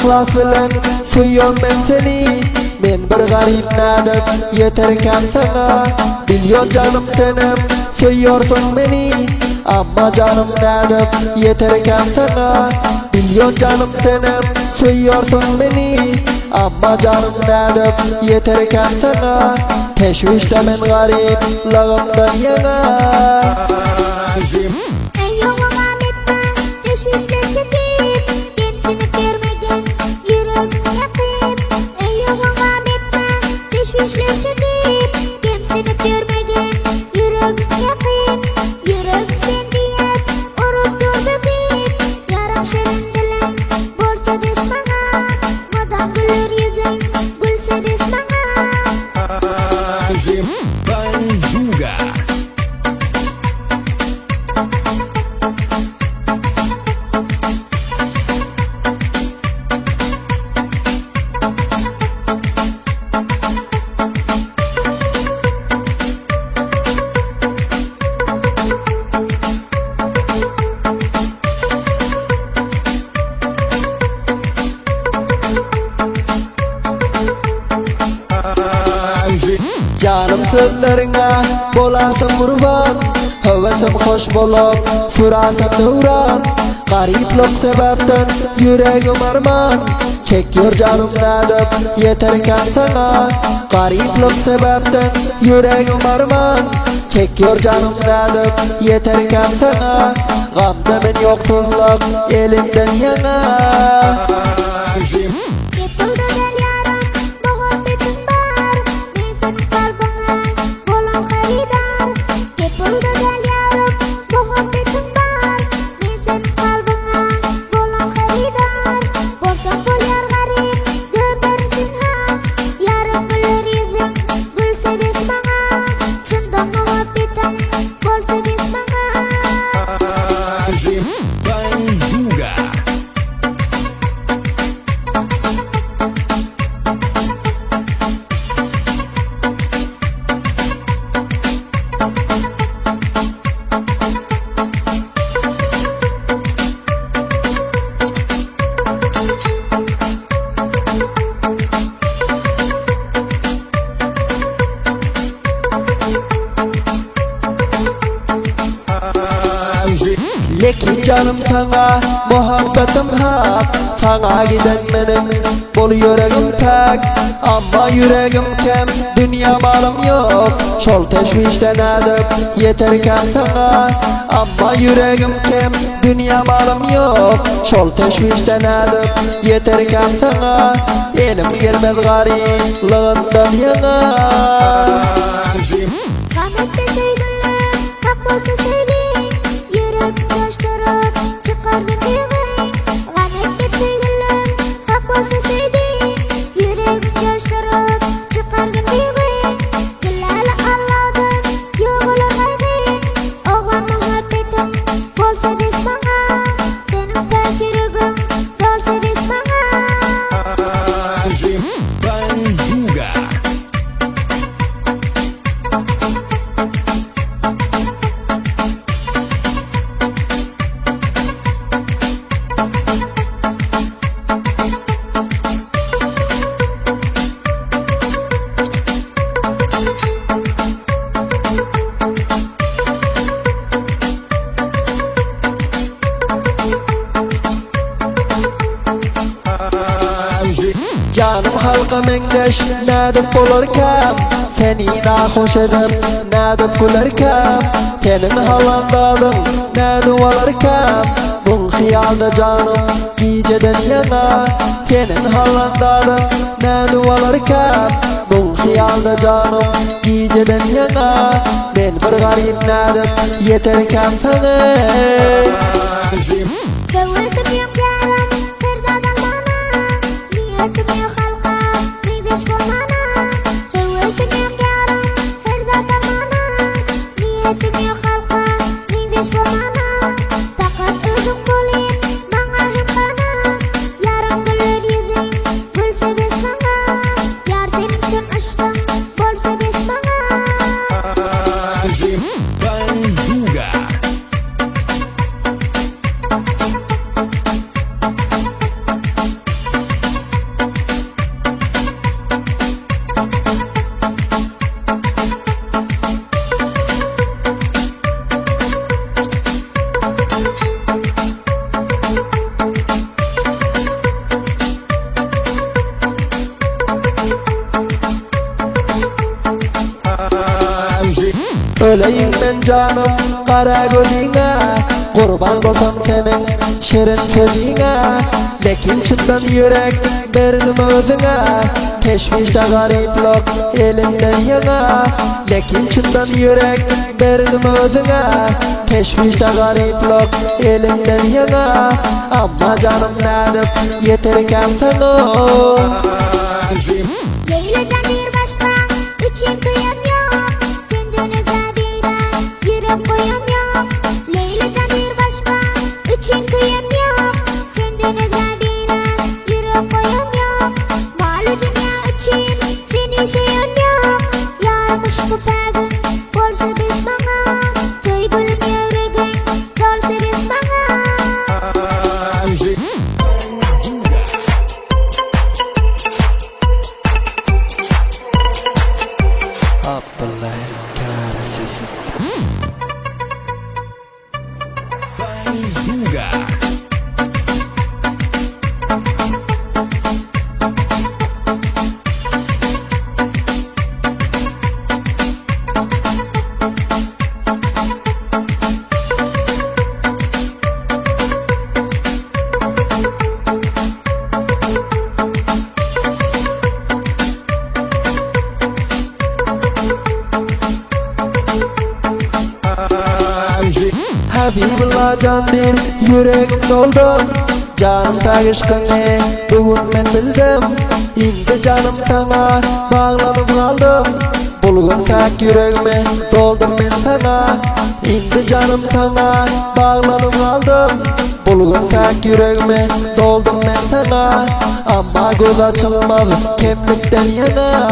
ihlas bilen Suyon ben seni Men bir garip nadim yeterken sana Milyon canım senem Seviyorsun beni Ama canım nadim yeterken sana Milyon canım senem Seviyorsun beni Ama canım nadim yeterken sana Teşvişte men garip lağımdan yana Ey yoluma etme teşvişler çekip Kendini vermegen yüreğim yakıp Ey yoluma etme teşvişler çekip Kendini vermegen yüreğim yakıp Yürek sen diyet urup dur bebek Yaram şirin bilen bolsa des bana Madam gülür yüzün gülse des bana Banjuga. Canım sözlerine bolasım kurban Hevesim hoş bolup sürasım devran Gariplik sebepten yüreğim arman Çekiyor canım nadim yeterken sana Gariplik sebepten yüreğim arman Çekiyor canım nadim yeterken sana Gamda men yoksulluk elimden yana Yapıldı gel yaram, muhabbetim var Ben senin kalbine olan haridar Yapıldı gel yaram, muhabbetim var Ben senin kalbine olan haridar Borsa bol yar garip, gömbersin ha Yarım gülür yüzüm, gülse des bana Çında muhabbetim, bolsa des bana Banjuga. Lekin canım sana muhabbetim hak Sana giden benim bol yüreğim tak Ama yüreğim kem dünya malım yok Şol teşvişten adım yeterken sana Ama yüreğim kem dünya malım yok Şol teşvişten adım yeterken sana Elim gelmez gariplığından yana Rahmetli sevgilim, hak olsa sevgin Yürek coşturup çıkardım yığın Rahmetli sevgilim, hak olsa sevgin Yürek coşturup çıkardım yığın Güllali Allah'dan yoğulu kaygın Oğlan muhabbetim bolsa des bana Senin pek yüreğin dolsa des bana Banjuga. Canım halkım engleş nadim bulurken Seni nahoş edip nadim gülerken Senin halandadın nadim olurken Bun hiyalda canım geceden yana Senin halandadın nadim olurken Bun hiyalda canım geceden yana Ben bir garip nadim yeterken sana Kıvırsın yok yaram, kırdadan bana Niyetim yok halka, neydeş bulmana Kıvırsın yok yaram, kırdadan bana Niyetim yok halka, neydeş bulmana Fakat özüm bulayım, bana hem bana Yarım gülür yüzün, gülse des bana Yar senin için aşkım, bolsa des bana Banjuga. Öleyim ben canım kara gözüne, kurban bolsam senin şirin sözüne. Lekin çından yürek verdim özüne, teşvişte gariplik elinden yana. Lekin çından yürek verdim özüne, teşvişte gariplik elinden yana. Amma canım nadip yeterken sana. Leylacan bir başka, üçün kıyam yok. Senden özel birer yürek koyam yok. Leylacan bir başka, üçün kıyam yok. Senden özel birer yürek koyam yok. Malı dünya üçün seni seven yok. Yarmış kupagın bolsa biz bana. Söygülüm yüreğin dolsa biz bana. Abdullah'ın karesiz. Bunga. Habibullah candir yüreğim doldu. Canım payışkını bugün ben bildim. İndi canım sana bağlanıp kaldım. Bulgun tak yüreğime doldum ben sana. İndi canım sana bağlanıp kaldım. Bulgun tak yüreğime doldum ben sana. Ama göz açılmaz kemlikten yana.